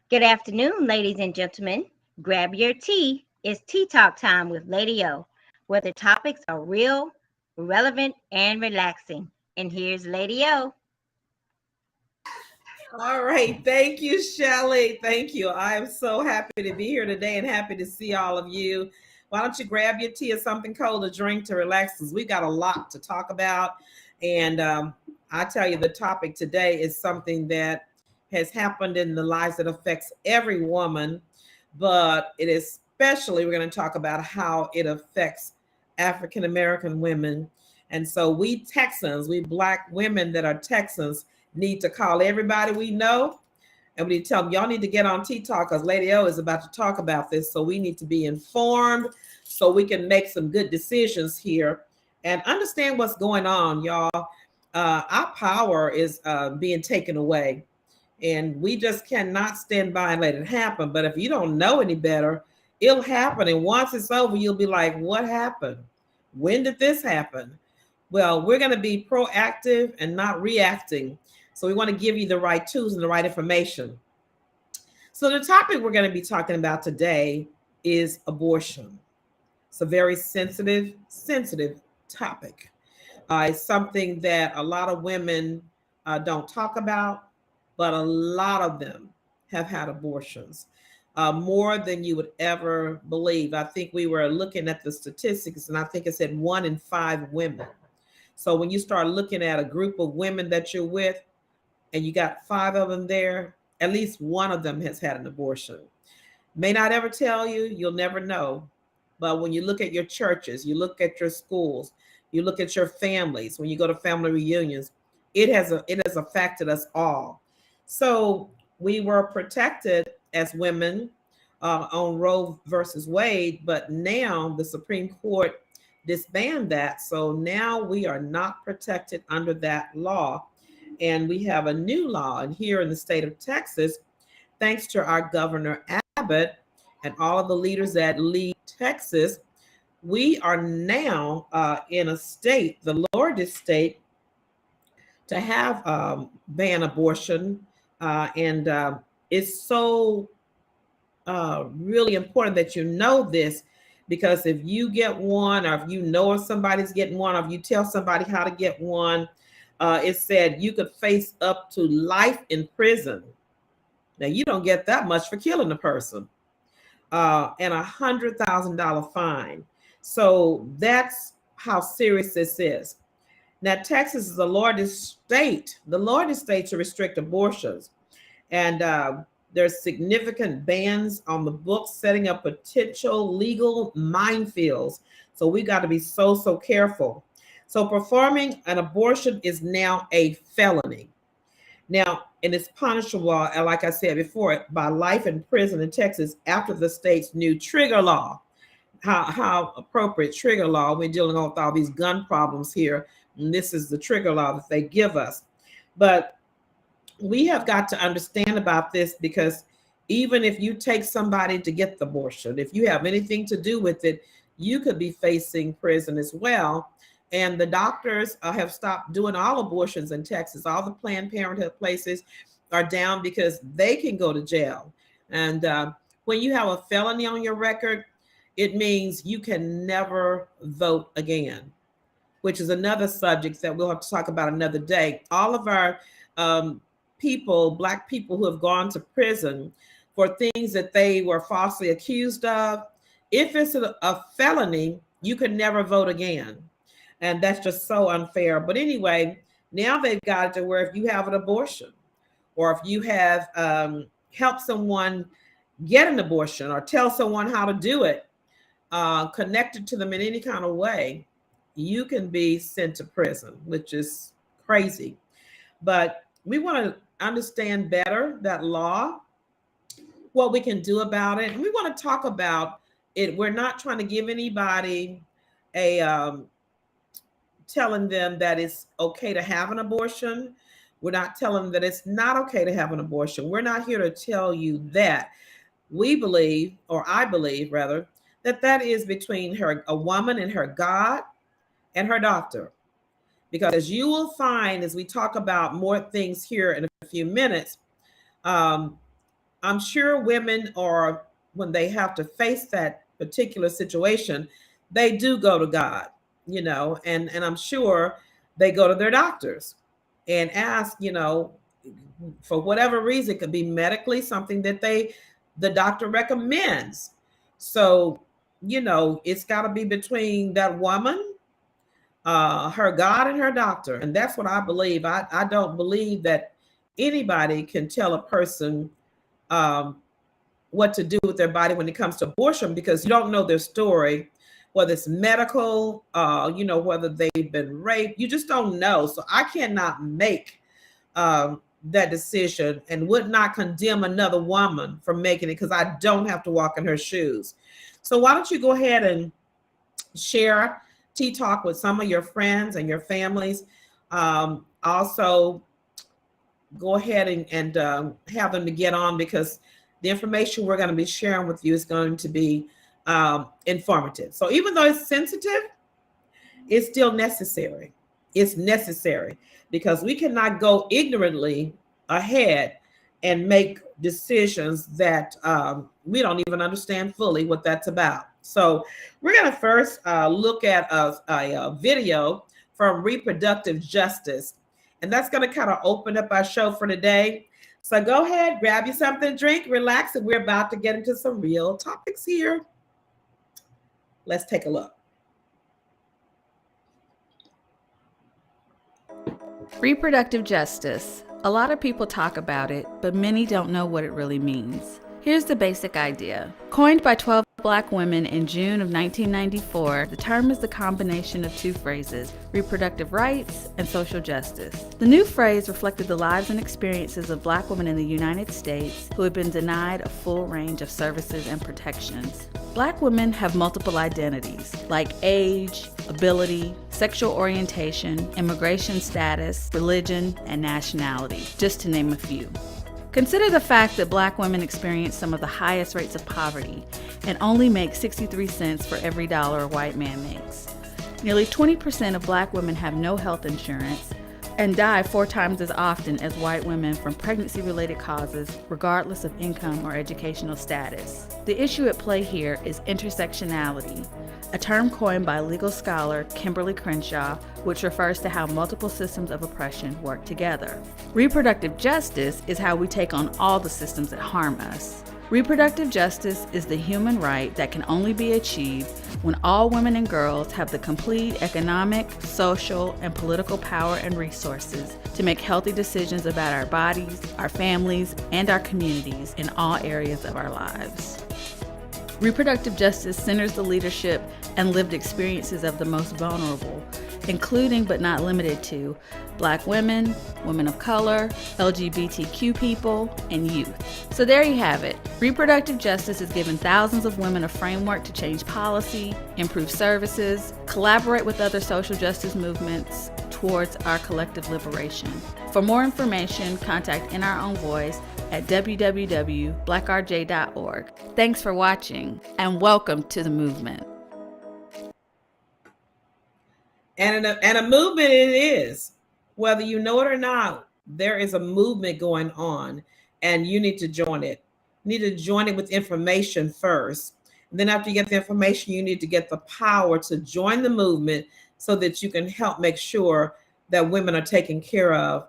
Good afternoon, ladies and gentlemen. Grab your tea. It's tea talk time with Lady O, where the topics are real, relevant, and relaxing. And here's Lady O. All right. Thank you, Shelley. Thank you. I am so happy to be here today and happy to see all of you. Why don't you grab your tea or something cold to drink to relax, because we got a lot to talk about. And I tell you, the topic today is something that has happened in the lives that affects every woman, but it is especially, we're going to talk about how it affects African-American women. And so we Texans, we Black women that are Texans, need to call everybody we know, and we need to tell them, y'all need to get on Tea Talk, because Lady O is about to talk about this. So we need to be informed so we can make some good decisions here and understand what's going on, y'all. Our power is being taken away, and we just cannot stand by and let it happen. But if you don't know any better, it'll happen. And once it's over, you'll be like, what happened? When did this happen? Well, we're going to be proactive and not reacting. So we want to give you the right tools and the right information. So the topic we're going to be talking about today is abortion. It's a very sensitive topic. It's something that a lot of women don't talk about, but a lot of them have had abortions, more than you would ever believe. I think we were looking at the statistics, and I think it said 1 in 5 women. So when you start looking at a group of women that you're with, and you got 5 of them there, at least one of them has had an abortion. May not ever tell you, you'll never know. But when you look at your churches, you look at your schools, you look at your families, when you go to family reunions, it has affected us all. So we were protected as women on Roe versus Wade, but now the Supreme Court disbanded that. So now we are not protected under that law. And we have a new law. And here in the state of Texas, thanks to our Governor Abbott and all of the leaders that lead Texas, we are now in a state, the largest state, to have ban abortion. And it's so really important that you know this, because if you get one, or if you know if somebody's getting one, or if you tell somebody how to get one, it said you could face up to life in prison. Now, you don't get that much for killing a person, and $100,000 fine. So that's how serious this is. Now, Texas is the largest state to restrict abortions. And there's significant bans on the books, setting up potential legal minefields. So we got to be so careful. So performing an abortion is now a felony. Now, and it's punishable, like I said before, by life in prison in Texas after the state's new trigger law. How appropriate, trigger law. We're dealing with all these gun problems here, and this is the trigger law that they give us. But we have got to understand about this, because even if you take somebody to get the abortion, if you have anything to do with it, you could be facing prison as well. And the doctors have stopped doing all abortions in Texas. All the Planned Parenthood places are down because they can go to jail. And when you have a felony on your record, it means you can never vote again, which is another subject that we'll have to talk about another day. All of our people, Black people who have gone to prison for things that they were falsely accused of, if it's a felony, you can never vote again. And that's just so unfair. But anyway, now they've got it to where if you have an abortion, or if you have helped someone get an abortion, or tell someone how to do it, connected to them in any kind of way, you can be sent to prison, which is crazy. But we want to understand better that law, what we can do about it. And we want to talk about it. We're not trying to give anybody telling them that it's okay to have an abortion. We're not telling them that it's not okay to have an abortion. We're not here to tell you that. We believe, or I believe rather, that is between a woman and her God and her doctor. Because as you will find, as we talk about more things here in a few minutes, I'm sure women are, when they have to face that particular situation, they do go to God, and I'm sure they go to their doctors and ask, for whatever reason. It could be medically something that the doctor recommends. So, it's got to be between that woman, her God, and her doctor. And that's what I believe. I don't believe that anybody can tell a person what to do with their body when it comes to abortion, because you don't know their story, whether it's medical, whether they've been raped. You just don't know. So I cannot make that decision, and would not condemn another woman for making it, because I don't have to walk in her shoes. So why don't you go ahead and share Tea Talk with some of your friends and your families. Also, go ahead and have them to get on, because the information we're going to be sharing with you is going to be informative. So even though it's sensitive, it's still necessary. It's necessary, because we cannot go ignorantly ahead and make decisions that we don't even understand fully what that's about. So we're going to first look at a video from Reproductive Justice, and that's going to kind of open up our show for today. So go ahead, grab you something to drink, relax, and we're about to get into some real topics here. Let's take a look. Reproductive justice. A lot of people talk about it, but many don't know what it really means. Here's the basic idea. Coined by 12 Black women in June of 1994, the term is the combination of two phrases, reproductive rights and social justice. The new phrase reflected the lives and experiences of Black women in the United States who had been denied a full range of services and protections. Black women have multiple identities, like age, ability, sexual orientation, immigration status, religion, and nationality, just to name a few. Consider the fact that Black women experience some of the highest rates of poverty and only make 63 cents for every dollar a white man makes. Nearly 20% of Black women have no health insurance, and die 4 times as often as white women from pregnancy-related causes, regardless of income or educational status. The issue at play here is intersectionality, a term coined by legal scholar Kimberly Crenshaw, which refers to how multiple systems of oppression work together. Reproductive justice is how we take on all the systems that harm us. Reproductive justice is the human right that can only be achieved when all women and girls have the complete economic, social, and political power and resources to make healthy decisions about our bodies, our families, and our communities in all areas of our lives. Reproductive justice centers the leadership and lived experiences of the most vulnerable, including but not limited to Black women, women of color, LGBTQ people, and youth. So there you have it. Reproductive justice has given thousands of women a framework to change policy, improve services, collaborate with other social justice movements towards our collective liberation. For more information, contact In Our Own Voice at www.blackrj.org. Thanks for watching, and welcome to the movement. And a movement it is. Whether you know it or not, there is a movement going on, and you need to join it. You need to join it with information first. And then after you get the information, you need to get the power to join the movement so that you can help make sure that women are taken care of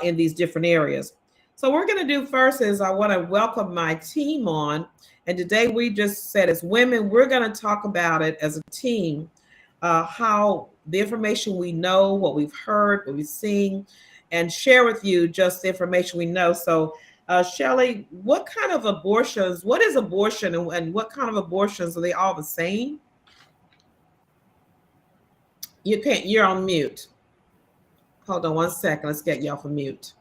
in these different areas. So what we're going to do first is I want to welcome my team on. And today we just said as women, we're going to talk about it as a team, how the information we know, what we've heard, what we've seen, and share with you just the information we know. So Shelley, what kind of abortions, what is abortion, and what kind of abortions, are they all the same? You're on mute. Hold on one second. Let's get you off of mute.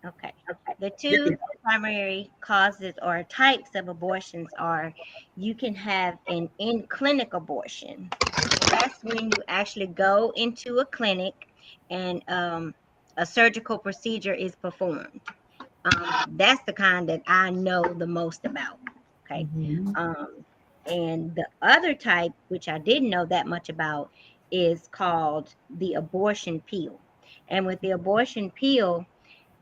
Okay. The two primary causes or types of abortions are you can have an in-clinic abortion. That's when you actually go into a clinic and a surgical procedure is performed. That's the kind that I know the most about. Okay. Mm-hmm. And the other type, which I didn't know that much about, is called the abortion pill. And with the abortion pill,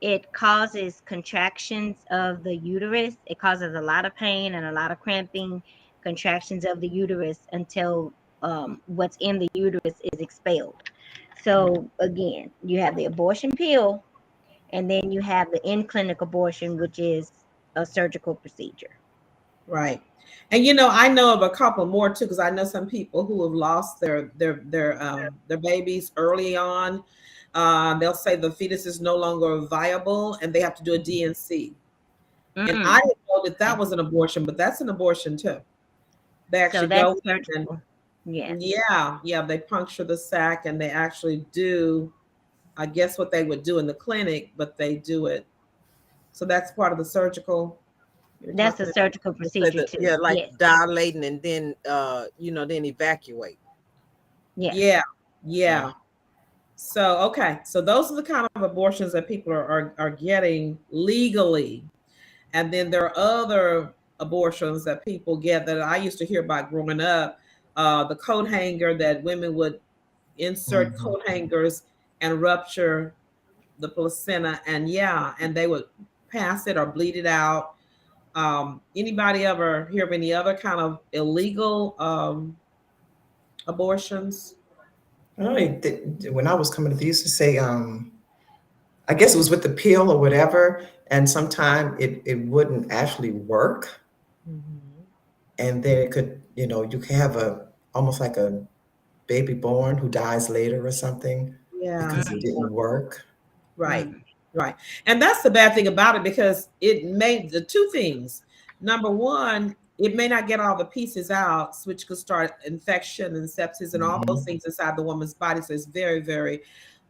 it causes contractions of the uterus. It causes a lot of pain and a lot of cramping, contractions of the uterus until what's in the uterus is expelled. So again, you have the abortion pill, and then you have the in-clinic abortion, which is a surgical procedure. Right. And I know of a couple more too, because I know some people who have lost their babies early on. They'll say the fetus is no longer viable and they have to do a DNC. And I didn't know that was an abortion, but that's an abortion too. They actually go and they puncture the sac, and they actually do, I guess, what they would do in the clinic, but they do it. So that's part of the surgical. That's a surgical procedure too. Yeah, like dilating and then then evacuate. Yeah. So okay, so those are the kind of abortions that people are getting legally, and then there are other abortions that people get that I used to hear about growing up. The coat hanger, that women would insert coat hangers and rupture the placenta, and they would pass it or bleed it out. Anybody ever hear of any other kind of illegal abortions? When I was coming up, they used to say, I guess it was with the pill or whatever, and sometimes it wouldn't actually work. And then it could, you can have almost like a baby born who dies later or something because it didn't work. Right. And that's the bad thing about it, because it made the two things. Number one, it may not get all the pieces out, which could start infection and sepsis and all those things inside the woman's body. So it's very, very,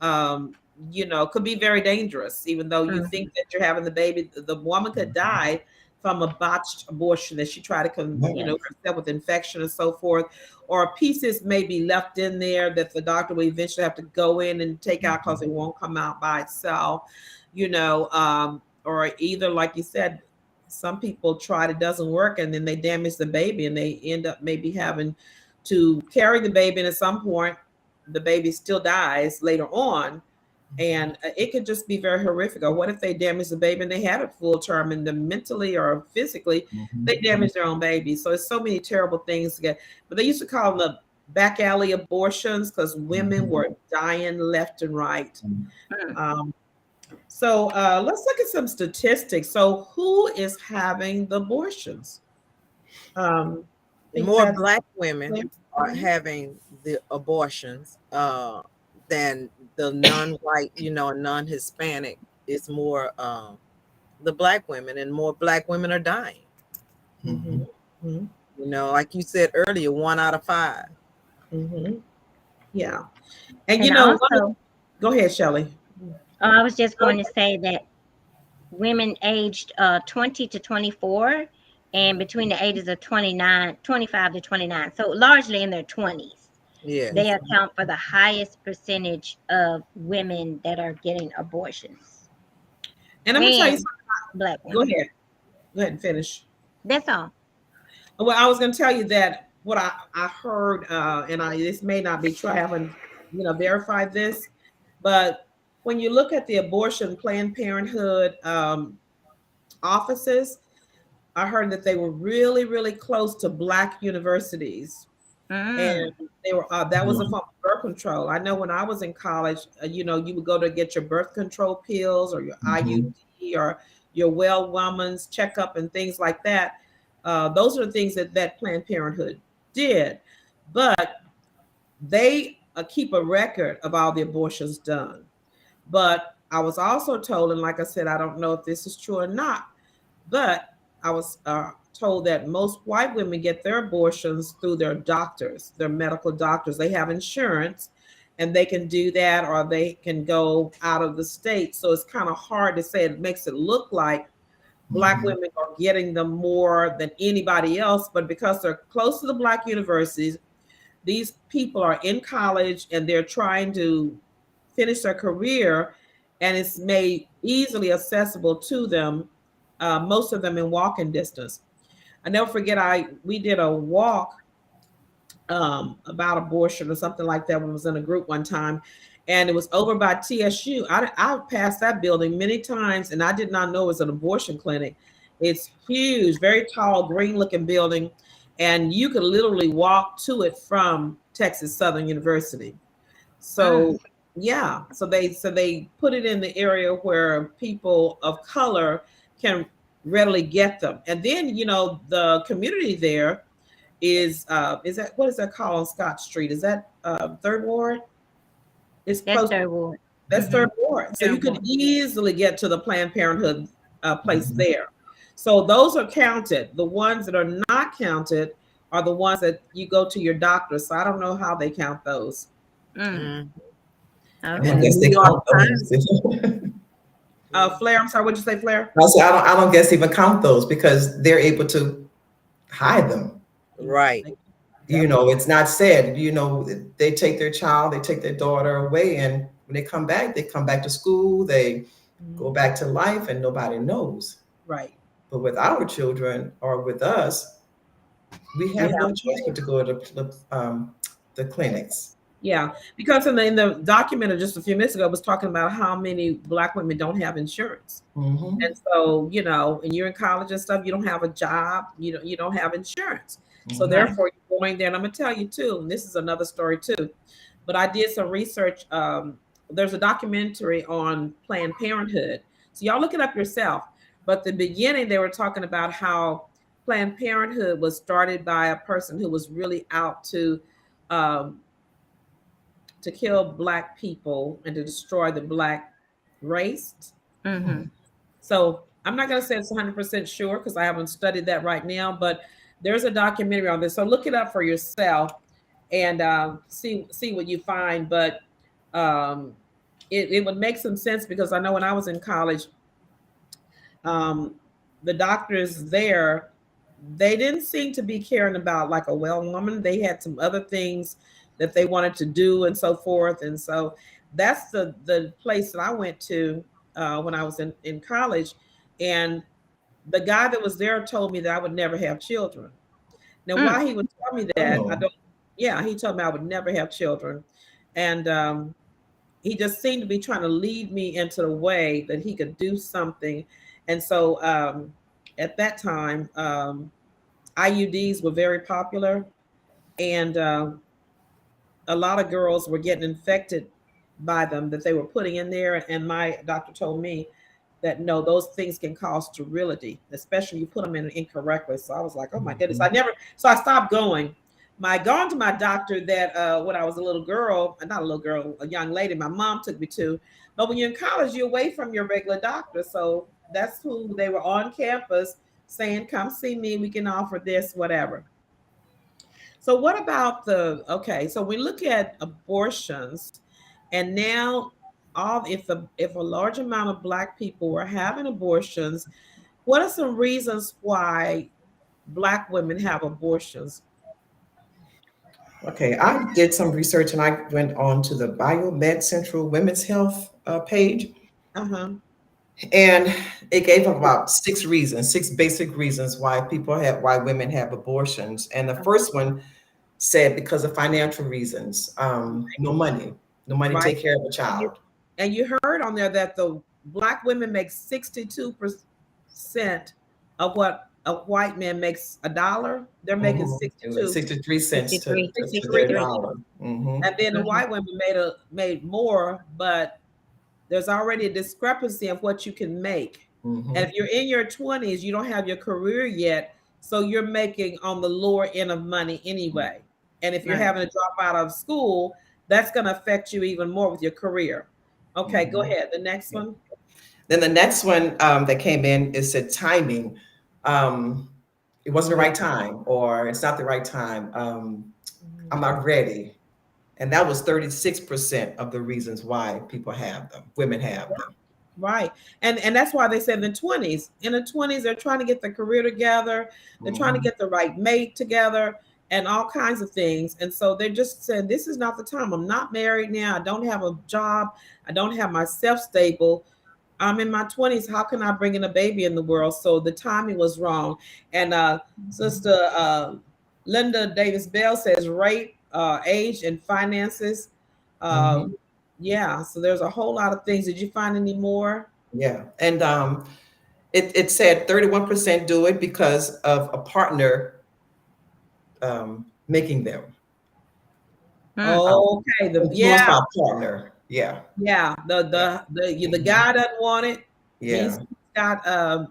could be very dangerous. Even though you think that you're having the baby, the woman could die from a botched abortion that she tried to, herself with infection and so forth. Or pieces may be left in there that the doctor will eventually have to go in and take out because it won't come out by itself, or either, like you said, some people tried, it doesn't work, and then they damage the baby, and they end up maybe having to carry the baby, and at some point the baby still dies later on And it could just be very horrific. Or what if they damage the baby and they had it full term, and then mentally or physically they damage their own baby? So it's so many terrible things to get. But they used to call them the back alley abortions because women were dying left and right. Um, so let's look at some statistics. So who is having the abortions? Think More that's Black women clear? are having the abortions than the non-white, non-Hispanic. It's more the Black women, and more Black women are dying. Mhm. Mhm. Like you said earlier, 1 out of 5. Mhm. Yeah. And And also, go ahead, Shelley. I was just going to say that women aged 20 to 24 and between the ages of 25 to 29, so largely in their 20s, Yes. they account for the highest percentage of women that are getting abortions. And I'm gonna tell you And something. Black Go women. ahead. Go ahead and finish. That's all. Well, I was gonna tell you that what I heard, and this may not be true. I haven't, verified this, but when you look at the abortion Planned Parenthood offices, I heard that they were really, really close to Black universities, and they were that was a form of birth control. I know when I was in college, you would go to get your birth control pills or your IUD or your well woman's checkup and things like that. Those are the things that Planned Parenthood did, but they keep a record of all the abortions done. But I was also told, and like I said, I don't know if this is true or not, but I was told that most white women get their abortions through their doctors, their medical doctors. They have insurance and they can do that, or they can go out of the state. So it's kind of hard to say. It makes it look like Black women are getting them more than anybody else, but because they're close to the Black universities, these people are in college and they're trying to finish their career, and it's made easily accessible to them, most of them in walking distance. I never forget, we did a walk about abortion or something like that when I was in a group one time, and it was over by TSU. I passed that building many times, and I did not know it was an abortion clinic. It's huge, very tall, green-looking building, and you could literally walk to it from Texas Southern University. So yeah, so they put it in the area where people of color can readily get them, and then the community there is that, what is that called on Scott Street? Is that Third Ward? It's That's close. Third Ward. That's Third Ward. So you Third could Ward. easily get to the Planned Parenthood place there. So those are counted. The ones that are not counted are the ones that you go to your doctor. So I don't know how they count those. Mm. I Okay. guess they count those. Flair, I'm sorry, what'd you say, Flair? I don't guess even count those because they're able to hide them. Right. It's not said. They take their child, they take their daughter away, and when they come back to school, they go back to life, and nobody knows. Right. But with our children or with us, we have no choice but to go to the clinics. Yeah, because in the documentary just a few minutes ago, it was talking about how many Black women don't have insurance. And so, and you're in college and stuff, you don't have a job, you don't have insurance. So therefore you're going there. And I'm gonna tell you too, and this is another story too, but I did some research. There's a documentary on Planned Parenthood. So y'all look it up yourself. But the beginning, they were talking about how Planned Parenthood was started by a person who was really out to kill Black people and to destroy the Black race. So I'm not going to say it's 100% sure because I haven't studied that right now, but there's a documentary on this. So look it up for yourself and see what you find. But it would make some sense because I know when I was in college, the doctors there, they didn't seem to be caring about like a well woman. They had some other things that they wanted to do and so forth. And so that's the place that I went to when I was in college. And the guy that was there told me that I would never have children. Now, why he would tell me that, I don't, yeah, he told me I would never have children. And he just seemed to be trying to lead me into the way that he could do something. And so at that time, IUDs were very popular, and a lot of girls were getting infected by them that they were putting in there. And my doctor told me that no, those things can cause sterility, especially you put them in incorrectly. So I was like, oh my goodness, so I stopped going. My gone to my doctor that when I was a little girl, not a little girl, a young lady, my mom took me to. But when you're in college, you're away from your regular doctor. So that's who they were on campus saying, come see me, we can offer this, whatever. So what about so we look at abortions, and now if a large amount of Black people were having abortions, what are some reasons why Black women have abortions? Okay, I did some research and I went on to the Biomed Central Women's Health page, Uh-huh. and it gave about six basic reasons why women have abortions. And the first one said because of financial reasons, no money to Right. take care of a And you child. and you heard on there that the Black women make 62% of what a white man makes a dollar. They're making Mhm. It was 62, 63 cents 63, to their 63. 63. dollar. Hmm. And then the Mhm. white women made more, but there's already a discrepancy of what you can make. And Hmm. if you're in your 20s, you don't have your career yet, so you're making on the lower end of money anyway. And if you're Right. having to drop out of school, that's going to affect you even more with your career. Okay, go Hmm. ahead. The next one. Then the next one that came in is said timing. Um, it wasn't the Yeah. right time, or it's not the right time. I'm Mhm. not ready. And that was 36% of the reasons why women have them. Right. And that's why they said in the 20s. In the 20s, they're trying to get their career together, they're trying to Mhm. get the right mate together and all kinds of things. And so they're just saying, this is not the time. I'm not married now. I don't have a job. I don't have myself stable. I'm in my 20s. How can I bring in a baby in the world? So the timing was wrong. And Sister Linda Davis Bell says rape, age, and finances. Uh, Mhm. yeah, so there's a whole lot of things. Did you find any more? Yeah. And it said 31% do it because of a partner making them. Mm. Okay, Influenced by a partner. Yeah. yeah, Yeah. the Mhm. guy doesn't want it. He's Yeah. got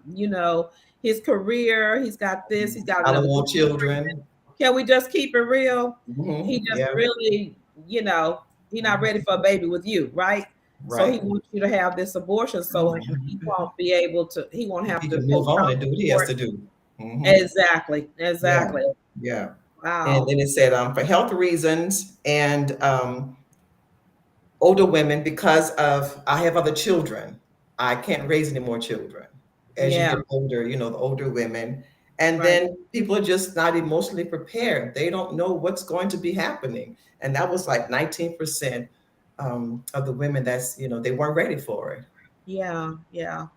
his career. He's got this. He's got I don't another. want children. Can we just keep it real? He Mhm. just Yeah. really, he's not ready Mhm. for a baby with you, right? So he Right. wants you to have this abortion so Abortion. he Mhm. won't be able to, he won't have He to can pay move on child and do what he has support. to do. Mhm. Exactly, Yeah. exactly. Yeah. And Wow. then it said for health reasons and older women, because of I have other children, I can't raise any more children. As you Yeah, get older, the older women, and right. then people are just not emotionally prepared. They don't know what's going to be happening, and that was like 19% of the women they weren't ready for it. Yeah, yeah.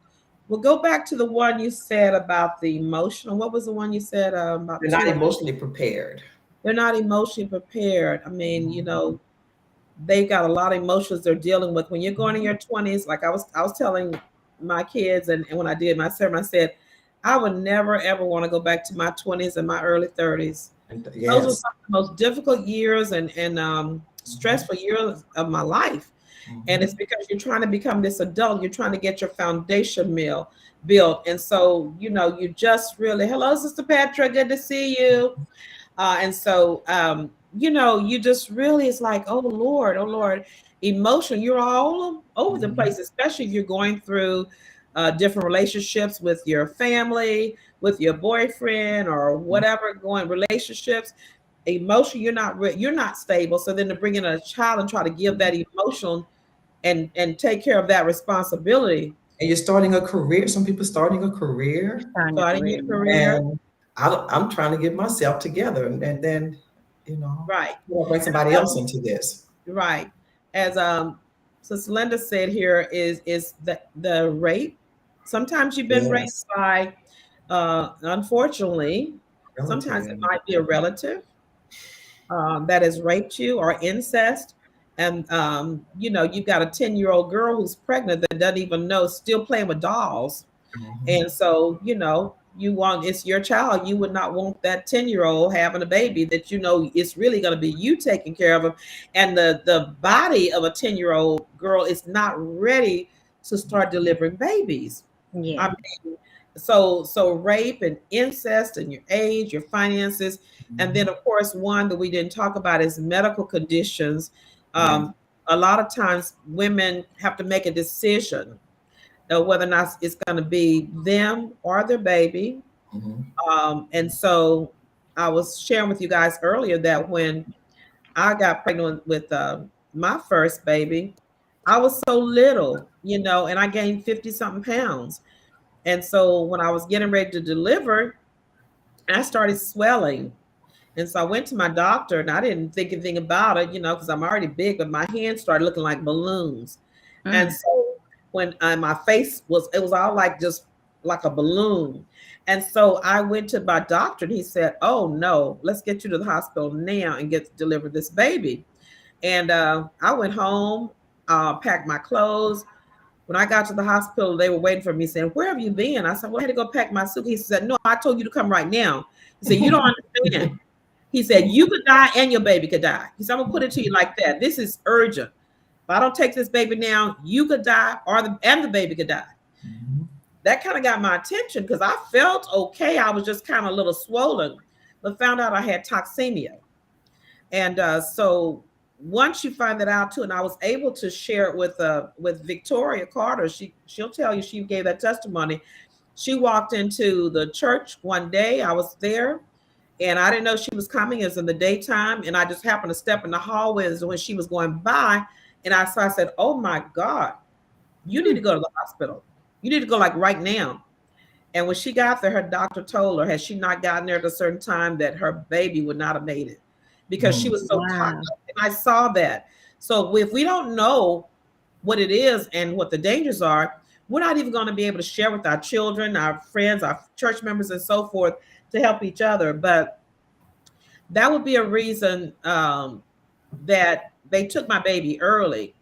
We'll go back to the one you said about the emotional. What was the one you said about They're not two? emotionally prepared. They're not emotionally prepared. I mean, Mhm. they've got a lot of emotions they're dealing with. When you're going in your 20s, like I was telling my kids, and when I did my sermon, I said, I would never ever want to go back to my 20s and my early 30s. And Those were yes. some of the most difficult years and Mhm. stressful years of my life. And it's Mhm. because you're trying to become this adult, you're trying to get your foundation built. And so, you just really, hello, Sister Petra, good to see you. And so, you just really, it's like, oh Lord, emotion. You're all over the Mhm. place, especially if you're going through different relationships with your family, with your boyfriend, or whatever going relationships. Emotion, you're not stable. So then to bring in a child and try to give that emotion and take care of that responsibility, And you're starting a career. Some people starting a career, Starting a starting your career. career, and I'm trying to get myself together, and then right? bring somebody else into this. Right. As Sister Linda said here is the rape. Sometimes you've been raped Yes, by unfortunately, relative. sometimes it Yeah. might be a relative that has raped you, or incest. And you know, you've got a 10-year-old girl who's pregnant that doesn't even know, still playing with dolls. And so, you know, you want, it's your child. You would not want that 10-year-old having a baby that you know it's really going to be you taking care of them. And the body of a 10-year-old girl is not ready to start delivering babies. I Yeah. mean, so rape and incest and your age, your finances, and then of course one that we didn't talk about is medical conditions. Yeah. A lot of times women have to make a decision whether or not it's going to be them or their baby. Mhm. And so I was sharing with you guys earlier that when I got pregnant with my first baby, I was so little, you know, and I gained 50 something pounds. And so when I was getting ready to deliver, I started swelling. And so I went to my doctor and I didn't think anything about it, you know, because I'm already big, but my hands started looking like balloons. And Mm. so when my face was, it was all like just like a balloon. And so I went to my doctor and he said, "Oh no, let's get you to the hospital now and get to deliver this baby." And I went home, packed my clothes. When I got to the hospital, they were waiting for me saying, "Where have you been?" I said, "Well, I had to go pack my suitcase." He said, "No, I told you to come right now." He said, "You don't understand." He said, "You could die and your baby could die." He said, "I'm gonna put it to you like that. This is urgent. If I don't take this baby now, you could die or the baby could die." That kind of got my attention because I felt okay. I was just kind of a little swollen, but found out I had toxemia. And so once you find that out too, and I was able to share it with Victoria Carter. She'll tell you she gave that testimony. She walked into the church one day. I was there and I didn't know she was coming. It was in the daytime, and I just happened to step in the hallways when she was going by, and I said, "Oh my God, you need to go to the hospital. You need to go like right now." And when she got there, her doctor told her, had she not gotten there at a certain time, that her baby would not have made it because she was so toxic. Wow. And I saw that. So if we don't know what it is and what the dangers are, we're not even going to be able to share with our children, our friends, our church members, and so forth to help each other. But that would be a reason that they took my baby early.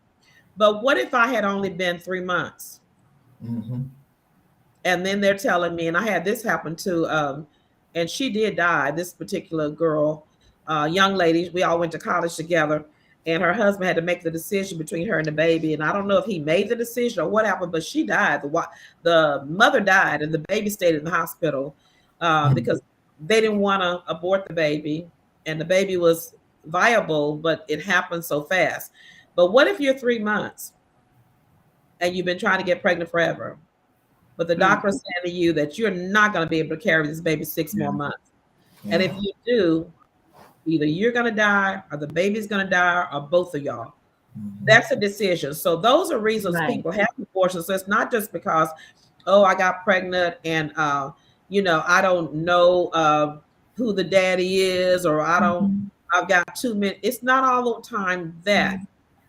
But what if I had only been 3 months? Mhm. And then they're telling me, and I had this happen too, and she did die. This particular girl, young lady, we all went to college together, and her husband had to make the decision between her and the baby. And I don't know if he made the decision or what happened, but she died. The mother died, and the baby stayed in the hospital because they didn't want to abort the baby, and the baby was viable, but it happened so fast. But what if you're 3 months and you've been trying to get pregnant forever? But the Mm. doctor is saying to you that you're not going to be able to carry this baby 6 more months. And if Yeah. you do, either you're going to die or the baby's going to die or both of y'all. Mhm. That's a decision. So those are reasons Right. people have abortions. So it's not just because, oh, I got pregnant and, you know, I don't know who the daddy is, or I've got 2 minutes. It's not all the time that.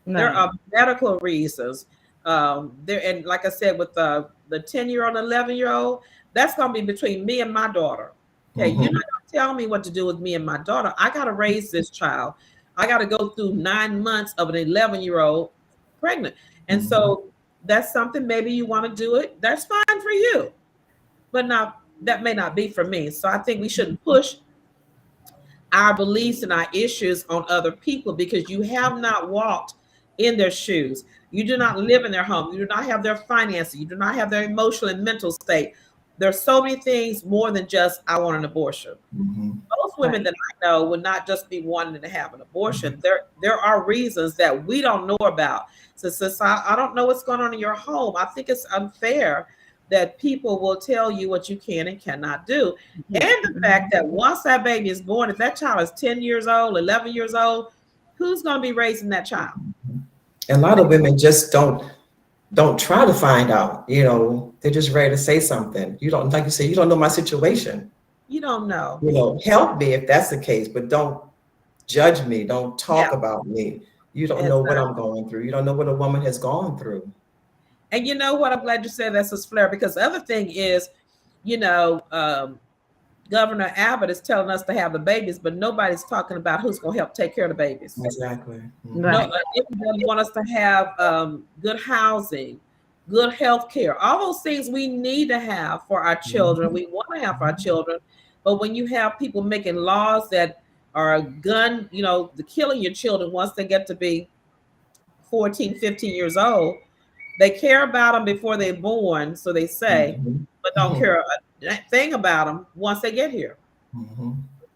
There Right. are medical reasons. There, and like I said, with the 10-year-old, 11-year-old, that's going to be between me and my daughter. Okay, you're Mhm. not going to tell me what to do with me and my daughter. I got to raise this child. I got to go through 9 months of an 11-year-old pregnant, and Mhm. so that's something. Maybe you want to do it. That's fine for you, but not that may not be for me. So I think we shouldn't push our beliefs and our issues on other people because you have not walked in their shoes. You do not live in their home. You do not have their finances. You do not have their emotional and mental state. There's so many things more than just I want an abortion. Mhm. Most women Right. that I know would not just be wanting to have an abortion. There are reasons that we don't know about. So since I don't know what's going on in your home, I think it's unfair that people will tell you what you can and cannot do. Yeah. And the fact that once that baby is born, if that child is 10 years old, 11 years old, who's going to be raising that child? A lot of women just don't try to find out. You know, they're just ready to say something. You don't, like you say, you don't know my situation. You don't know. You know, help me if that's the case, but don't judge me. Don't Yeah, talk about me. You don't know what exactly. I'm going through. You don't know what a woman has gone through. And you know what? I'm glad you said that, Sis Flair, because the other thing is, you know, Governor Abbott is telling us to have the babies, but nobody's talking about who's going to help take care of the babies. Exactly. No, Right. everybody want us to have good housing, good health care, all those things we need to have for our children. We want to have for our children. But when you have people making laws that are gun, the killing your children once they get to be 14, 15 years old, they care about them before they're born, so they say, but don't care a thing about them once they get here.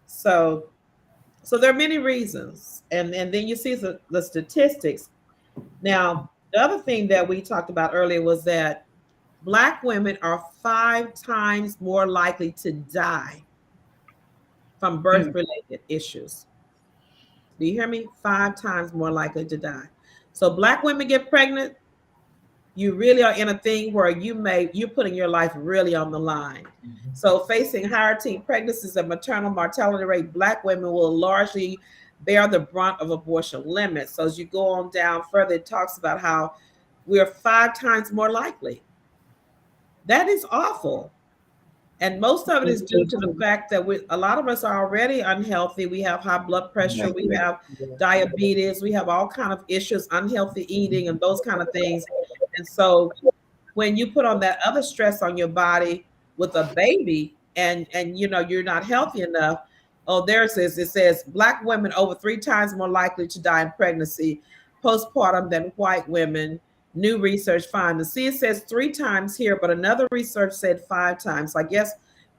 So there are many reasons, and then you see the statistics. Now, the other thing that we talked about earlier was that Black women are 5 times more likely to die from birth-related issues. Do you hear me? 5 times more likely to die. So Black women get pregnant, you really are in a thing where you're putting your life really on the line. So facing higher teen pregnancies and maternal mortality rate, Black women will largely bear the brunt of abortion limits. So as you go on down further, it talks about how we're 5 times more likely. That is awful. And most of it is due to the fact that a lot of us are already unhealthy. We have high blood pressure, we have diabetes, we have all kind of issues, unhealthy eating and those kind of things. And so when you put on that other stress on your body with a baby and you're not healthy enough, it says Black women over 3 times more likely to die in pregnancy postpartum than white women. New research finds. See, it says 3 times here, but another research said 5 times. I guess,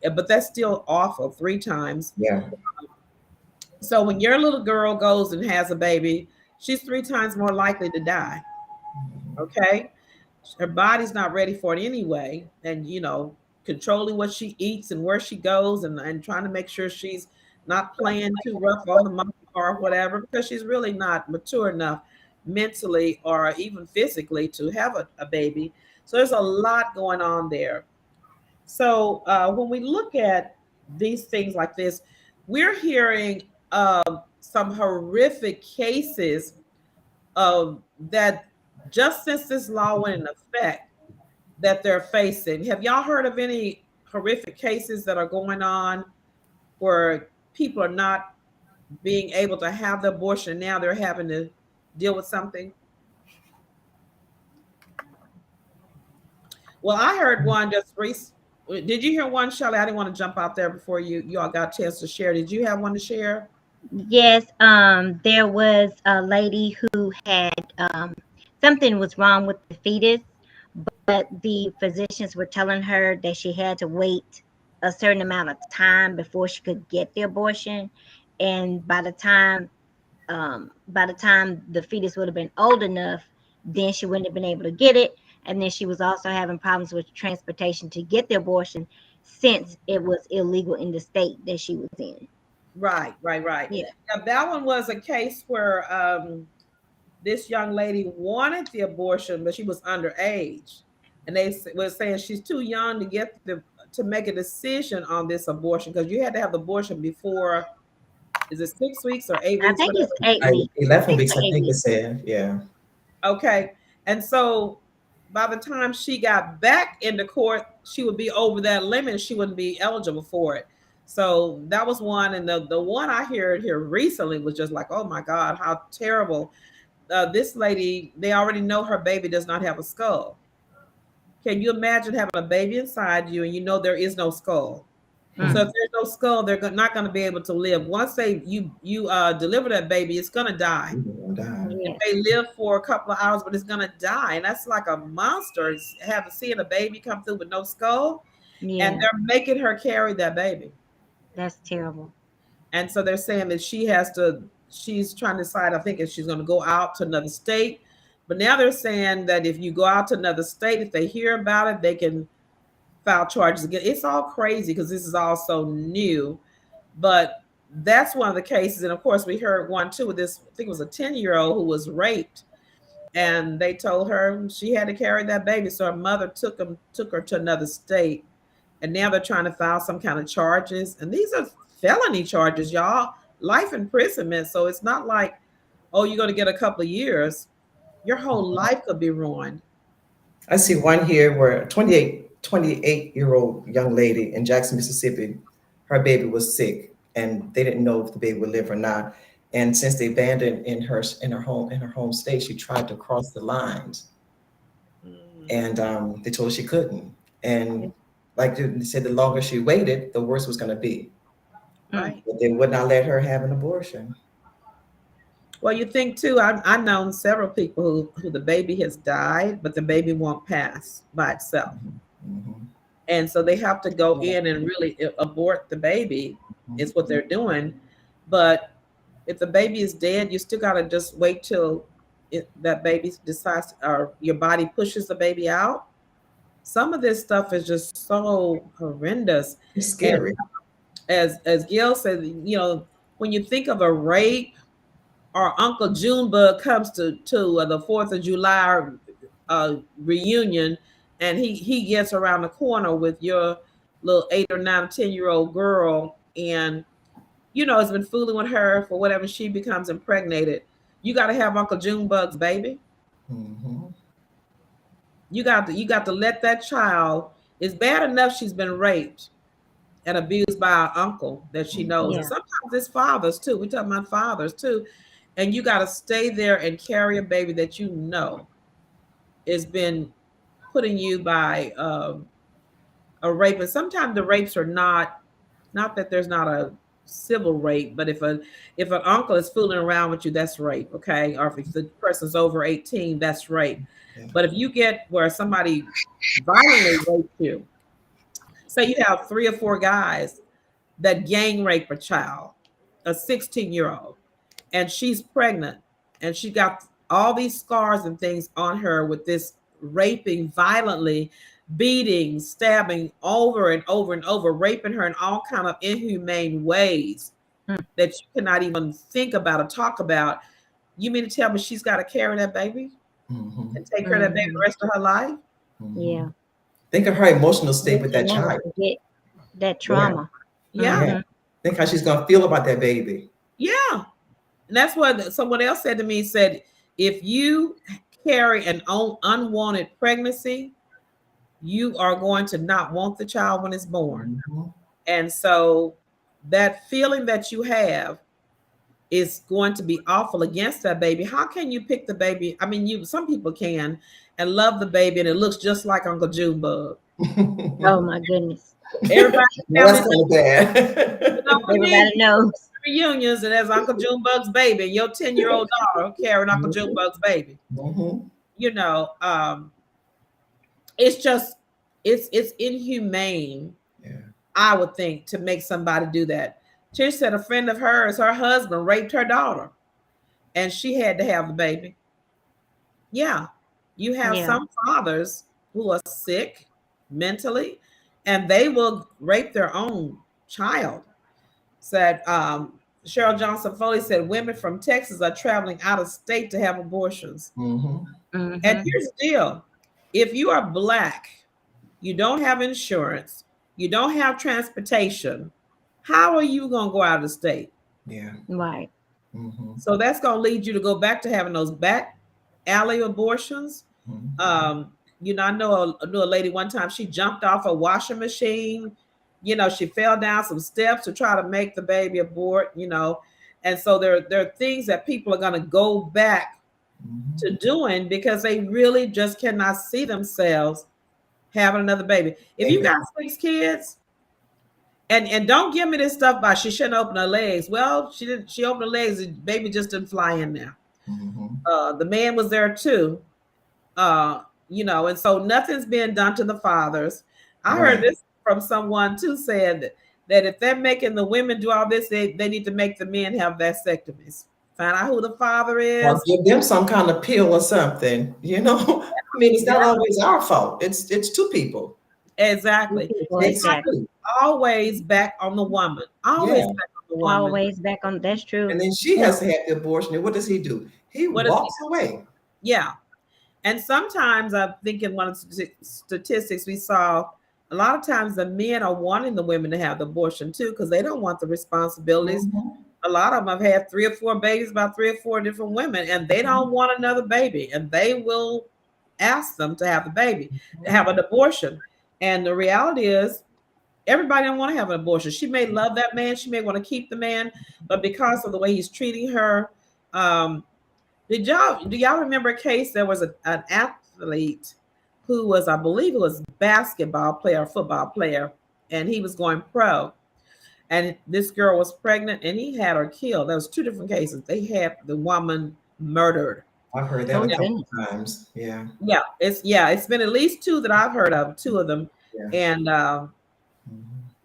but that's still awful. 3 times. Yeah. So when your little girl goes and has a baby, she's 3 times more likely to die. Okay, her body's not ready for it anyway, and controlling what she eats and where she goes, and trying to make sure she's not playing too rough on the mom or whatever, because she's really not mature enough mentally or even physically to have a baby. So there's a lot going on there. So when we look at these things like this, we're hearing some horrific cases of that just since this law went in effect that they're facing. Have y'all heard of any horrific cases that are going on where people are not being able to have the abortion, now they're having to deal with something? Well, I heard one just recently. Did you hear one, Shelley? I didn't want to jump out there before you all got a chance to share. Did you have one to share? Yes, there was a lady who had something was wrong with the fetus, but the physicians were telling her that she had to wait a certain amount of time before she could get the abortion, and by the time the fetus would have been old enough, then she wouldn't have been able to get it, and then she was also having problems with transportation to get the abortion since it was illegal in the state that she was in. Right. Yeah. Now, that one was a case where this young lady wanted the abortion, but she was underage, and they were saying she's too young to get to make a decision on this abortion, because you had to have the abortion before, is it 6 weeks or 8 I weeks? think it's Whatever. 8 weeks. 11 weeks, I 8 think it weeks. said. Yeah. Okay. And so by the time she got back into court, she would be over that limit. She wouldn't be eligible for it. So that was one. And the one I heard here recently was just like, oh my God, how terrible. This lady, they already know her baby does not have a skull. Can you imagine having a baby inside you and there is no skull? So if there's no skull, they're not going to be able to live. Once you deliver that baby, it's going to die. Yeah. They live for a couple of hours, but it's going to die. And that's like a monster, seeing a baby come through with no skull. Yeah. And they're making her carry that baby. That's terrible. And so they're saying that she's trying to decide, I think, if she's going to go out to another state. But now they're saying that if you go out to another state, if they hear about it, they can file charges again. It's all crazy because this is all so new. But that's one of the cases. And of course, we heard one too with this, I think it was a 10-year-old who was raped. And they told her she had to carry that baby. So her mother took her to another state. And now they're trying to file some kind of charges. And these are felony charges, y'all. Life imprisonment. So it's not like, oh, you're going to get a couple of years. Your whole life could be ruined. I see one here where a 28-year-old young lady in Jackson, Mississippi, her baby was sick, and they didn't know if the baby would live or not. And since they banned it in her home state, she tried to cross the lines, and they told her she couldn't. And like they said, the longer she waited, the worse it was going to be. Right. But they would not let her have an abortion. Well, you think too, I've known several people who the baby has died, but the baby won't pass by itself. Mm-hmm. And so they have to go in and really abort the baby, is what they're doing. But if the baby is dead, you still got to just wait till that baby decides, or your body pushes the baby out. Some of this stuff is just so horrendous. It's scary. And as Gil said, you know, when you think of a rape, or Uncle Junebug comes to the 4th of July reunion, and he gets around the corner with your little 8 or 9, 10-year-old girl, and you know has been fooling with her for whatever, she becomes impregnated. You got to have Uncle Junebug's baby. Mm-hmm. You got to let that child. It's bad enough she's been raped and abused by her uncle that she knows, and sometimes it's fathers too. We're talking about fathers too. And you got to stay there and carry a baby that you know has been put in you by a rape. And sometimes the rapes are not that there's not a civil rape, but if an uncle is fooling around with you, that's rape, okay? Or if the person's over 18, that's rape. Yeah. But if you get where somebody violently rapes you, say you have 3 or 4 guys that gang rape a child, a 16-year-old, and she's pregnant, and she got all these scars and things on her with this raping violently, beating, stabbing over and over and over, raping her in all kind of inhumane ways that you cannot even think about or talk about. You mean to tell me she's got to carry that baby and take care of that baby the rest of her life? Yeah. Think of her emotional state with that child. That trauma. Yeah. Think how she's going to feel about that baby. Yeah. And that's what someone else said to me, said, if you carry an unwanted pregnancy, you are going to not want the child when it's born. Mm-hmm. And so that feeling that you have is going to be awful against that baby. How can you pick the baby? I mean, some people can and love the baby and it looks just like Uncle Junebug. Oh my goodness. Everybody that's kind of bad. Everybody knows. Reunions, and there's Uncle Junebug's baby, and your 10-year-old daughter carrying Uncle Junebug's baby. Mm-hmm. You know, it's just it's inhumane. Yeah. I would think, to make somebody do that. Tish said a friend of hers, her husband raped her daughter, and she had to have the baby. Yeah, you have some fathers who are sick mentally, and they will rape their own child. Said Cheryl Johnson Foley said women from Texas are traveling out of state to have abortions. Mm-hmm. Mm-hmm. And here's the deal. If you are Black, you don't have insurance, you don't have transportation, how are you going to go out of the state? Yeah. Right. Mm-hmm. So that's going to lead you to go back to having those back alley abortions. Mm-hmm. You know, I knew a lady one time, she jumped off a washing machine. You know, she fell down some steps to try to make the baby abort, you know. And so there are things that people are going to go back to doing because they really just cannot see themselves having another baby. If you got 6 kids, and don't give me this stuff about she shouldn't open her legs. Well, she didn't. She opened her legs, the baby just didn't fly in there. Mm-hmm. The man was there too. You know, and so nothing's being done to the fathers. I heard this from someone too, said that if they're making the women do all this, they need to make the men have vasectomies. Find out who the father is. Or give them some kind of pill or something, you know. I mean, it's not always our fault. It's 2 people. Exactly. Exactly. Always back on the woman. Always back on the woman. Always back on. That's true. And then she has to have the abortion. And what does he do? He walks away. Yeah. And sometimes I'm thinking one of the statistics we saw, a lot of times the men are wanting the women to have the abortion too, because they don't want the responsibilities. Mm-hmm. A lot of them have had 3 or 4 babies by 3 or 4 different women, and they don't want another baby, and they will ask them to have the baby, to have an abortion. And the reality is, everybody don't want to have an abortion. She may love that man, she may want to keep the man, but because of the way he's treating her, do y'all remember a case? There was an athlete who was, I believe it was basketball player, football player, and he was going pro. And this girl was pregnant and he had her killed. There was two different cases. They had the woman murdered. I've heard that a couple of times. Yeah. It's been at least two that I've heard of, two of them. Yeah. And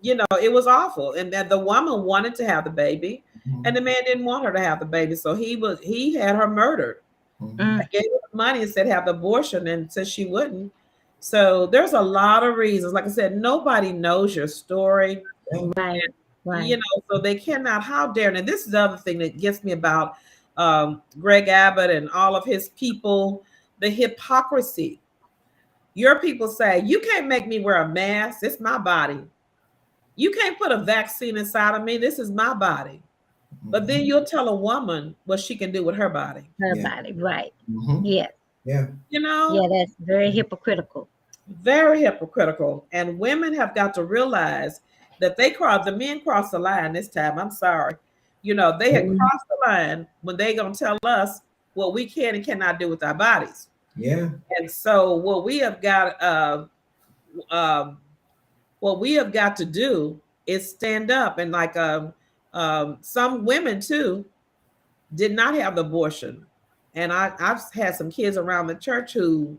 it was awful. And that the woman wanted to have the baby, and the man didn't want her to have the baby. So he had her murdered. I gave her the money and said have the abortion, and said she wouldn't. So there's a lot of reasons. Like I said, nobody knows your story. Right. Right. So they cannot, how dare. And this is the other thing that gets me about Greg Abbott and all of his people, the hypocrisy. Your people say, you can't make me wear a mask. It's my body. You can't put a vaccine inside of me. This is my body. But then you'll tell a woman what she can do with her body. Her body, right. Yeah. Yeah, that's very hypocritical. Very hypocritical. And women have got to realize that the men crossed the line this time. I'm sorry. They had crossed the line when they going to tell us what we can and cannot do with our bodies. Yeah. And so what we have got to do is stand up. And like some women too did not have the abortion. And I've had some kids around the church who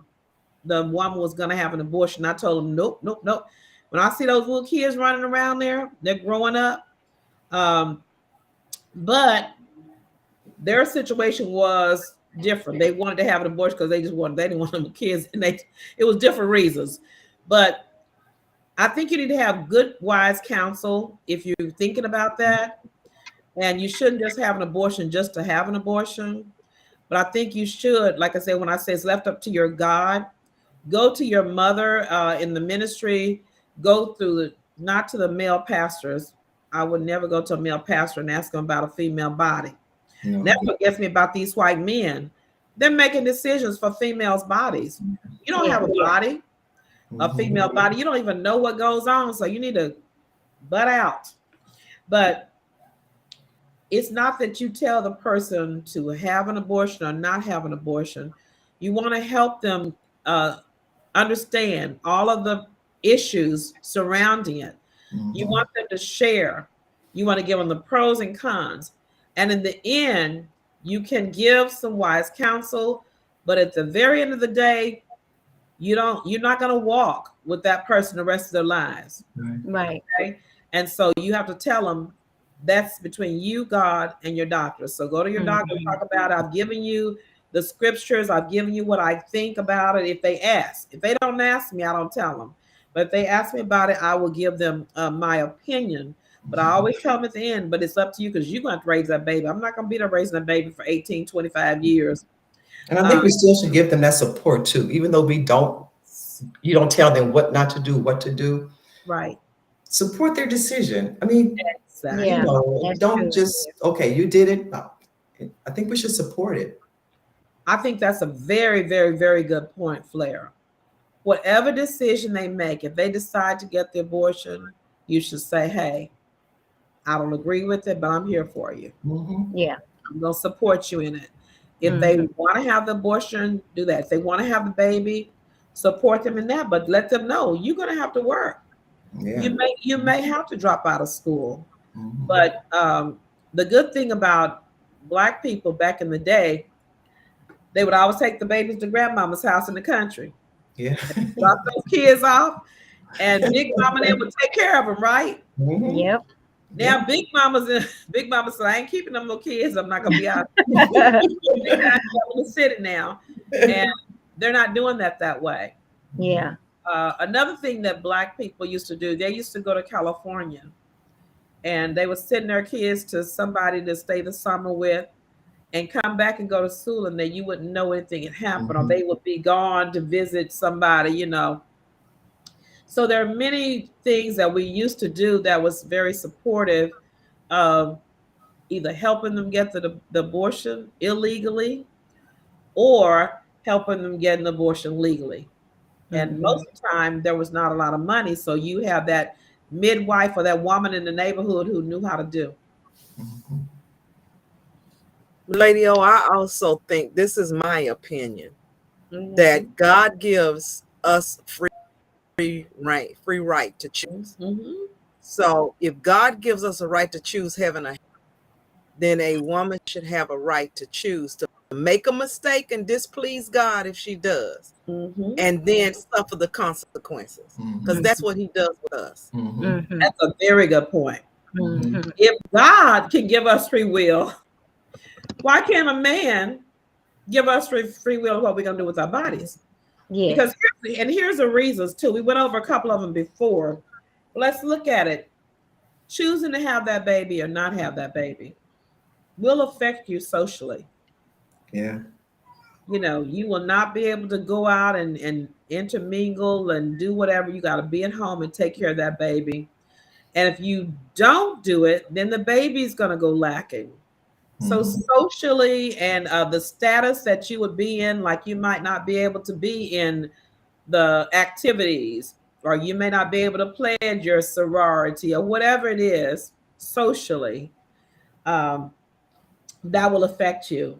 the woman was going to have an abortion. I told them, nope. When I see those little kids running around there, they're growing up. But their situation was different. They wanted to have an abortion because they didn't want them kids. And it was different reasons. But I think you need to have good, wise counsel if you're thinking about that. And you shouldn't just have an abortion just to have an abortion. But I think you should, like I said, when I say it's left up to your God, go to your mother in the ministry, go through not to the male pastors. I would never go to a male pastor and ask them about a female body. No. That's what gets me about these white men. They're making decisions for females' bodies. You don't have a body, a female body. You don't even know what goes on. So you need to butt out. But it's not that you tell the person to have an abortion or not have an abortion. You want to help them understand all of the issues surrounding it. You want them to share. You want to give them the pros and cons. And in the end, you can give some wise counsel, but at the very end of the day, you're not going to walk with that person the rest of their lives. Right. Okay? And so you have to tell them that's between you, God, and your doctor. So go to your doctor, talk about it. I've given you the scriptures. I've given you what I think about it. If they ask, if they don't ask me, I don't tell them. But if they ask me about it, I will give them my opinion. But I always tell them at the end, but it's up to you because you're going to have to raise that baby. I'm not going to be there raising that baby for 18, 25 years. And I think we still should give them that support too, even though you don't tell them what not to do, what to do. Right. Support their decision. I mean, exactly. Don't just, okay, you did it. I think we should support it. I think that's a very, very, very good point, Flair. Whatever decision they make, if they decide to get the abortion, you should say, hey, I don't agree with it, but I'm here for you. Yeah. I'm going to support you in it. If they want to have the abortion, do that. If they want to have the baby, support them in that, but let them know you're going to have to work. Yeah. You may have to drop out of school. But the good thing about Black people back in the day, they would always take the babies to grandmama's house in the country. Yeah. Drop those kids off, and Big Mama they would take care of them, right? Yep. Now Big Mama said, I ain't keeping them little kids. I'm not gonna be out. They're sitting now, and they're not doing that way. Yeah. Another thing that Black people used to do, they used to go to California, and they would send their kids to somebody to stay the summer with, and come back and go to school, and then you wouldn't know anything had happened, or they would be gone to visit somebody, So there are many things that we used to do that was very supportive of either helping them get the abortion illegally or helping them get an abortion legally. And most of the time there was not a lot of money. So you have that midwife or that woman in the neighborhood who knew how to do. Mhm. Lady O, I also think, this is my opinion, that God gives us free right to choose. So if God gives us a right to choose heaven or hell, then a woman should have a right to choose to make a mistake and displease God if she does, and then suffer the consequences, because that's what he does with us. Mhm. That's a very good point. Mhm. If God can give us free will, why can't a man give us free will of what we're going to do with our bodies? Yes. Because here's the reasons too. We went over a couple of them before. Let's look at it. Choosing to have that baby or not have that baby will affect you socially. Yeah. You know, you will not be able to go out and intermingle and do whatever. You got to be at home and take care of that baby. And if you don't do it, then the baby's going to go lacking. So Mhm. socially, and the status that you would be in, like you might not be able to be in the activities, or you may not be able to pledge your sorority or whatever it is socially, that will affect you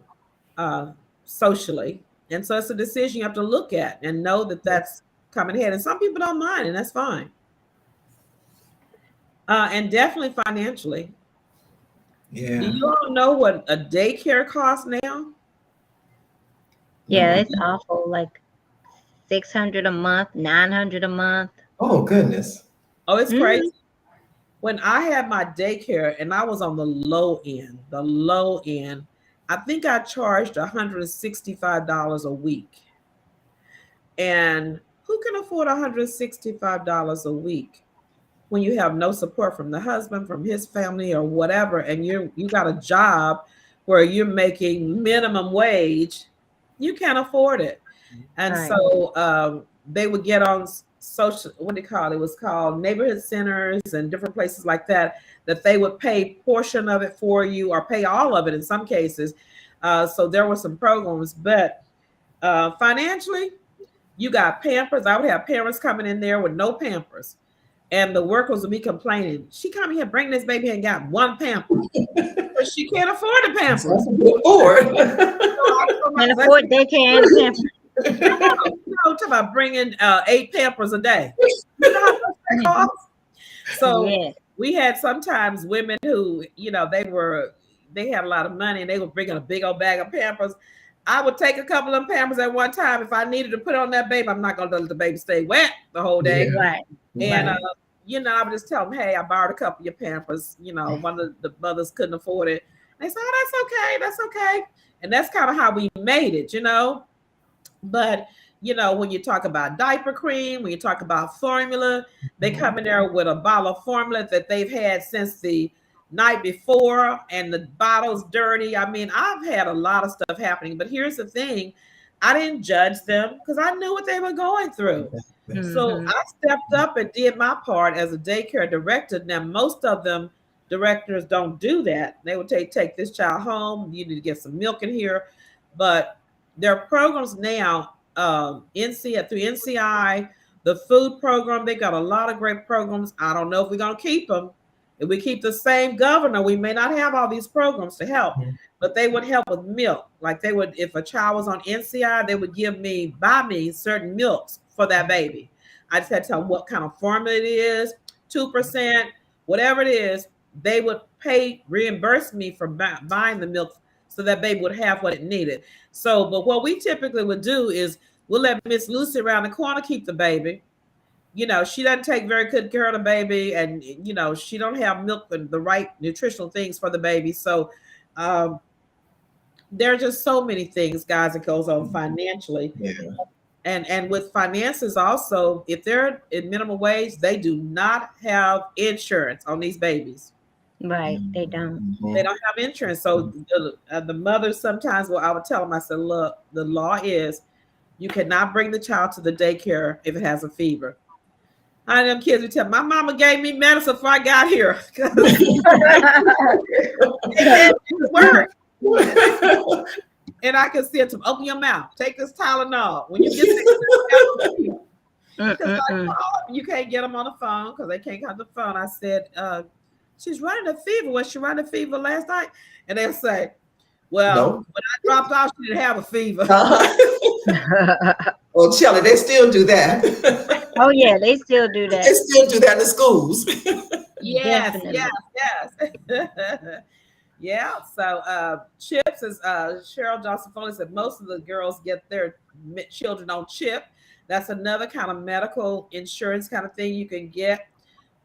socially. And so it's a decision you have to look at and know that that's coming ahead. And some people don't mind, and that's fine. And definitely financially. Do Yeah. you all know what a daycare costs now? Yeah, No. it's awful. Like 600 a month, 900 a month. Oh goodness. Oh, it's Mhm. crazy. When I had my daycare and I was on the low end, I think I charged $165 a week. And who can afford $165 a week when you have no support from the husband, from his family, or whatever, and you got a job where you're making minimum wage? You can't afford it. And Right. so they would get on social, what do you call it? It was called neighborhood centers and different places like that, that they would pay portion of it for you or pay all of it in some cases. So there were some programs, but financially, you got Pampers. I would have parents coming in there with no Pampers, and the workers would be complaining. She come here, bring this baby and got one Pamper, but she can't afford the Pampers. Can't afford daycare and a pamper. Talk about bringing 8 Pampers a day. You know how much that costs? So Yes. we had sometimes women who, they had a lot of money and they would bring in a big old bag of Pampers. I would take a couple of Pampers at one time. If I needed to put on that baby, I'm not going to let the baby stay wet the whole day. Yeah. Right. And, I would just tell them, hey, I borrowed a couple of your Pampers. One of the mothers couldn't afford it. They said, oh, that's okay. That's okay. And that's kind of how we made it, But, when you talk about diaper cream, when you talk about formula, they come in there with a bottle of formula that they've had since the night before, and the bottle's dirty. I mean, I've had a lot of stuff happening, but here's the thing. I didn't judge them because I knew what they were going through. So I stepped up and did my part as a daycare director. Now, most of them directors don't do that. They would take this child home. You need to get some milk in here. But there are programs now, through NCI, the food program. They got a lot of great programs. I don't know if we're going to keep them. If we keep the same governor, we may not have all these programs to help, but they would help with milk. Like they would, if a child was on NCI, they would buy me certain milks for that baby. I just had to tell them what kind of formula it is, 2%, whatever it is. They would reimburse me for buying the milk so that baby would have what it needed. So, but what we typically would do is we'll let Miss Lucy around the corner keep the baby. She doesn't take very good care of the baby, and she don't have milk and the right nutritional things for the baby. So there are just so many things, guys, that goes on financially. Yeah. And with finances also, if they're in minimum wage, they do not have insurance on these babies. Right. They don't. They don't have insurance. So the mothers sometimes, I would tell them, I said, look, the law is you cannot bring the child to the daycare if it has a fever. How them kids would tell, my mama gave me medicine before I got here. It worked. And I can say to them, open your mouth, take this Tylenol. When you get sick, Because I called, you can't get them on the phone because they can't come to the phone. I said, she's running a fever. Was she running a fever last night? And they'll say, well, No. when I dropped off, she didn't have a fever. Oh, Shelley, they still do that. Oh yeah, they still do They that. still do that in the schools. Yes, Definitely. yes. Yeah. So chips, as Cheryl Johnson Foley said, most of the girls get their children on chip. That's another kind of medical insurance kind of thing you can get.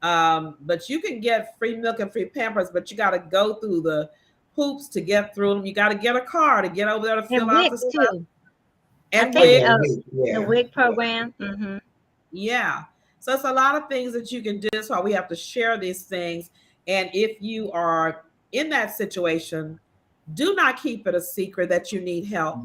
But you can get free milk and free Pampers, but you got to go through the hoops to get through them. You got to get a car to get over there to fill And out the Wix stuff. too. And I think Wix. the WIC program. Mm-hmm. Yeah. So it's a lot of things that you can do. That's why we have to share these things. And if you are in that situation, do not keep it a secret that you need help.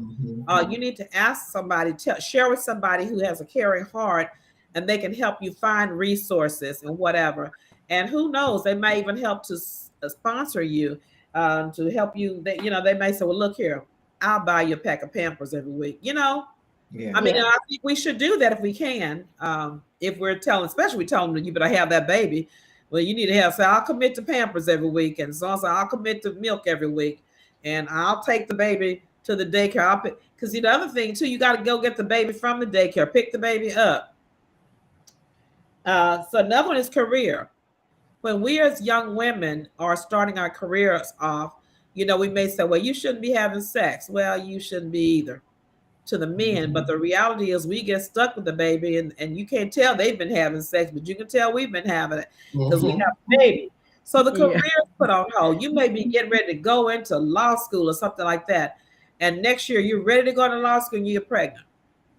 You need to ask somebody, share with somebody who has a caring heart, and they can help you find resources and whatever. And who knows, they may even help to sponsor you, to help you. They may say, well, look here, I'll buy you a pack of Pampers every week. Yeah. I mean, I think we should do that if we can. If we're especially telling them you better have that baby. Well, you need to have, say, I'll commit to Pampers every week. And so I'll commit to milk every week. And I'll take the baby to the daycare. Because the other thing, too, you got to go get the baby from the daycare, pick the baby up. So another one is career. When we as young women are starting our careers off, we may say, well, you shouldn't be having sex. Well, you shouldn't be either, to the men. But the reality is we get stuck with the baby, and you can't tell they've been having sex, but you can tell we've been having it because we have a baby. So the career is put on hold. You may be getting ready to go into law school or something like that, and next year you're ready to go to law school and you get pregnant.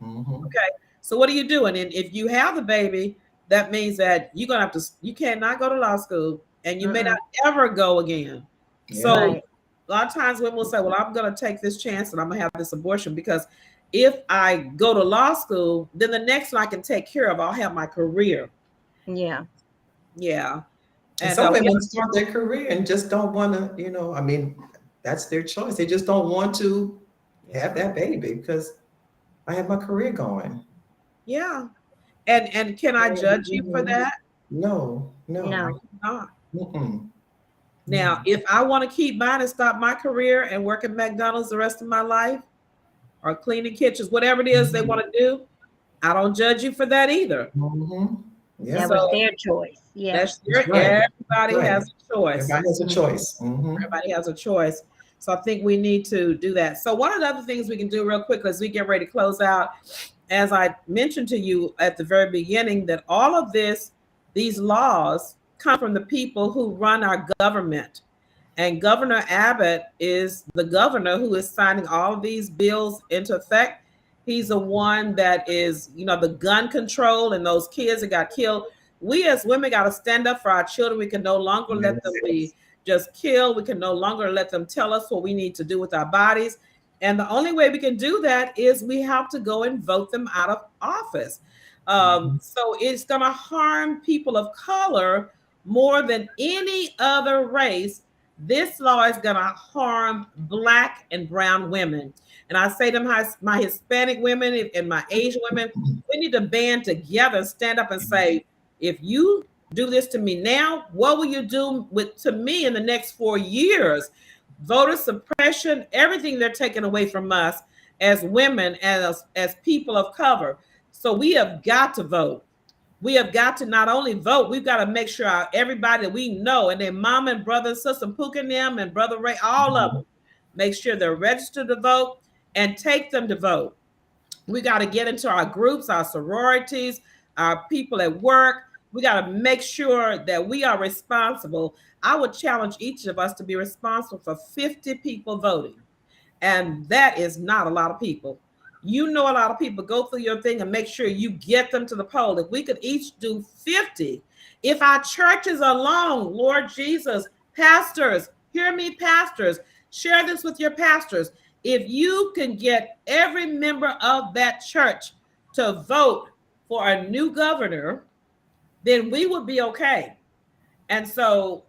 Okay, so what are you doing? And if you have the baby, that means that you're gonna you cannot go to law school, and you may not ever go again. So a lot of times women will say, well, I'm going to take this chance and I'm going to have this abortion, because if I go to law school, then the next one I can take care of, I'll have my career. Yeah. And some women start their career and just don't want to, I mean, that's their choice. They just don't want to have that baby because I have my career going. Yeah. And can I judge you for that? No. I cannot. Now, if I want to keep mine and stop my career and work at McDonald's the rest of my life, or cleaning kitchens, whatever it is they want to do, I don't judge you for that either. That was their choice. Yeah. Everybody has a choice. Everybody has a choice. Everybody has a choice. So I think we need to do that. So one of the other things we can do real quick as we get ready to close out, as I mentioned to you at the very beginning, that all of these laws come from the people who run our government. And Governor Abbott is the governor who is signing all of these bills into effect. He's the one that is, the gun control and those kids that got killed. We as women got to stand up for our children. We can no longer let them be just killed. We can no longer let them tell us what we need to do with our bodies. And the only way we can do that is we have to go and vote them out of office. So it's going to harm people of color more than any other race. This law is going to harm Black and brown women. And I say to my Hispanic women and my Asian women, we need to band together, stand up and say, if you do this to me now, what will you do to me in the next 4 years? Voter suppression, everything they're taking away from us as women, as people of color. So we have got to vote. We have got to not only vote, we've got to make sure everybody that we know, and their mom and brother and sister, Pook and them and Brother Ray, all of them, make sure they're registered to vote and take them to vote. We got to get into our groups, our sororities, our people at work. We got to make sure that we are responsible. I would challenge each of us to be responsible for 50 people voting. And that is not a lot of people. A lot of people. Go through your thing and make sure you get them to the poll. If we could each do 50, if our churches alone, Lord Jesus, pastors, hear me, pastors, share this with your pastors. If you can get every member of that church to vote for a new governor, then we would be okay. And so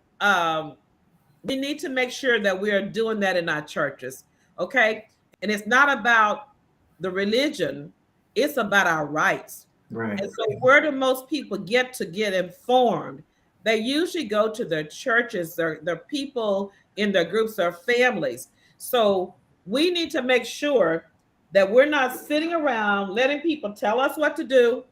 we need to make sure that we are doing that in our churches, okay? And it's not about the religion, it's about our rights. Right. And so where do most people get informed? They usually go to their churches, their people in their groups, their families. So we need to make sure that we're not sitting around letting people tell us what to do,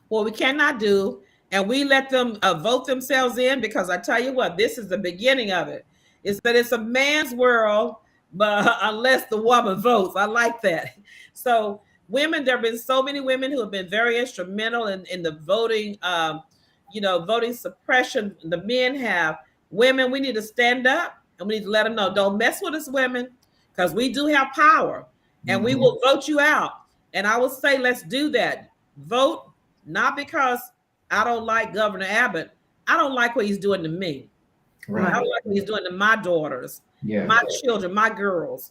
what we cannot do, and we let them vote themselves in, because I tell you what, this is the beginning of it. Is that it's a man's world, but unless the woman votes. I like that. So women, there have been so many women who have been very instrumental in the voting, voting suppression. The men have. Women, we need to stand up and we need to let them know, don't mess with us women, because we do have power and we will vote you out. And I would say, let's do that. Vote, not because I don't like Governor Abbott. I don't like what he's doing to me. Right. I don't like what he's doing to my daughters, Yeah. my children, my girls,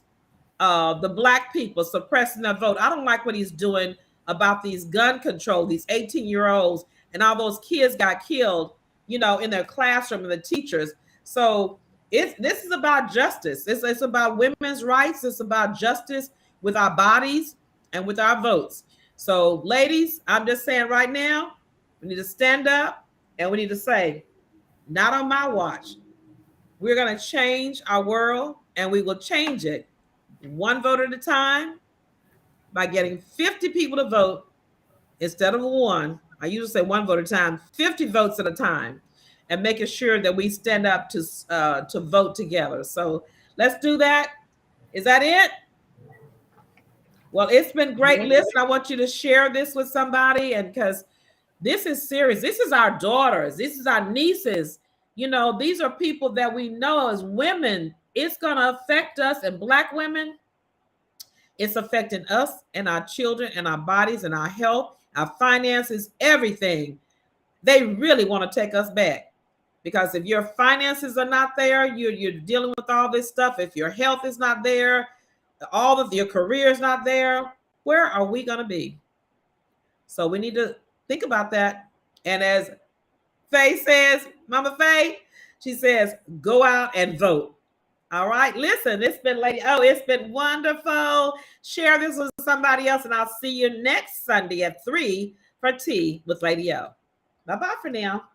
the Black people, suppressing their vote. I don't like what he's doing about these gun control, these 18-year-olds, and all those kids got killed, in their classroom, and the teachers. So this is about justice. It's about women's rights. It's about justice with our bodies and with our votes. So ladies, I'm just saying right now, we need to stand up and we need to say, not on my watch. We're going to change our world, and we will change it one vote at a time by getting 50 people to vote instead of one. I usually say one vote at a time, 50 votes at a time, and making sure that we stand up to vote together. So let's do that. Is that it? Well, it's been great. Listen, I want you to share this with somebody, and because this is serious. This is our daughters. This is our nieces. These are people that we know as women. It's going to affect us, and Black women, it's affecting us and our children and our bodies and our health, our finances, everything. They really want to take us back, because if your finances are not there, you're dealing with all this stuff. If your health is not there, all of your career is not there, where are we going to be? So we need to think about that. And as Faye says, Mama Faye, she says, go out and vote. All right. Listen, it's been wonderful. Share this with somebody else, and I'll see you next Sunday at 3 for Tea with Lady O. Bye-bye for now.